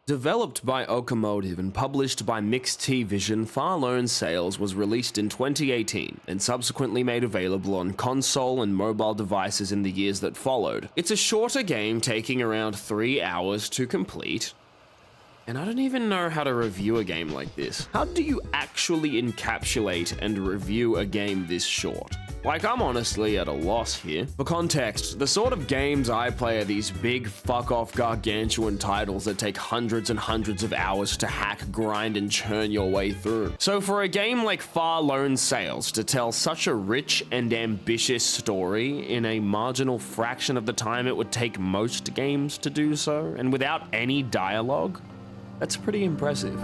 Developed by Okamotive and published by Mixed T Vision, Far Lone Sales was released in 2018 and subsequently made available on console and mobile devices in the years that followed. It's a shorter game taking around 3 hours to complete. And I don't even know how to review a game like this. How do you actually encapsulate and review a game this short? Like, I'm honestly at a loss here. For context, the sort of games I play are these big fuck-off gargantuan titles that take hundreds and hundreds of hours to hack, grind, and churn your way through. So for a game like Far Lone Sales to tell such a rich and ambitious story in a marginal fraction of the time it would take most games to do so, and without any dialogue, that's pretty impressive.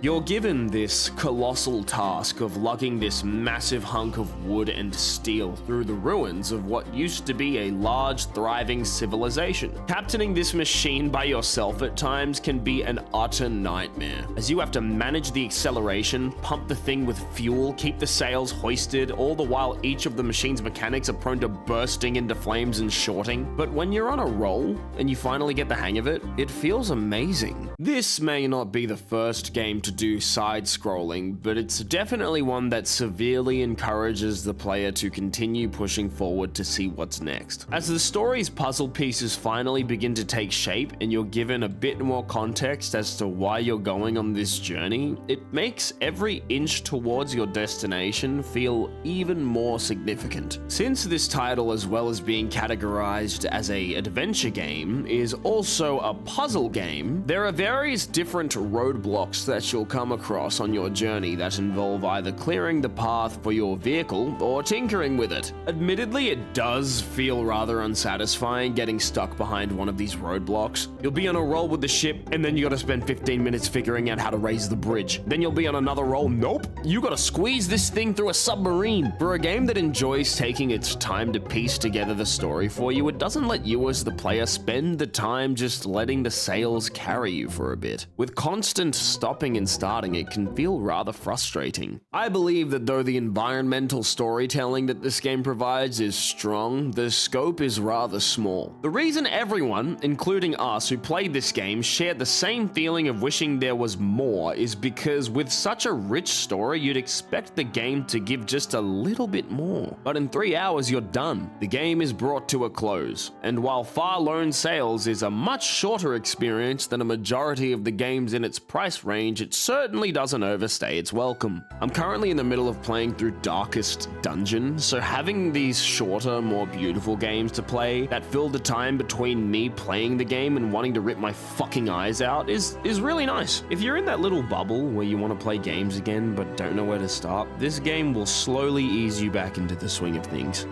You're given this colossal task of lugging this massive hunk of wood and steel through the ruins of what used to be a large, thriving civilization. Captaining this machine by yourself at times can be an utter nightmare, as you have to manage the acceleration, pump the thing with fuel, keep the sails hoisted, all the while each of the machine's mechanics are prone to bursting into flames and shorting. But when you're on a roll and you finally get the hang of it, it feels amazing. This may not be the first game to do side-scrolling, but it's definitely one that severely encourages the player to continue pushing forward to see what's next. As the story's puzzle pieces finally begin to take shape and you're given a bit more context as to why you're going on this journey, it makes every inch towards your destination feel even more significant. Since this title, as well as being categorized as an adventure game, is also a puzzle game, there are various different roadblocks that you'll come across on your journey that involve either clearing the path for your vehicle or tinkering with it. Admittedly, it does feel rather unsatisfying getting stuck behind one of these roadblocks. You'll be on a roll with the ship, and then you gotta spend 15 minutes figuring out how to raise the bridge. Then you'll be on another roll. Nope, you gotta squeeze this thing through a submarine. For a game that enjoys taking its time to piece together the story for you, it doesn't let you as the player spend the time just letting the sails carry you for a bit. With constant stopping and starting, it can feel rather frustrating. I believe that though the environmental storytelling that this game provides is strong, the scope is rather small. The reason everyone, including us who played this game, shared the same feeling of wishing there was more is because with such a rich story, you'd expect the game to give just a little bit more. But in 3 hours, you're done. The game is brought to a close. And while Far Lone Sales is a much shorter experience than a majority of the games in its price range, it certainly doesn't overstay its welcome. I'm currently in the middle of playing through Darkest Dungeon, so having these shorter, more beautiful games to play that fill the time between me playing the game and wanting to rip my fucking eyes out is really nice. If you're in that little bubble where you want to play games again but don't know where to start, this game will slowly ease you back into the swing of things.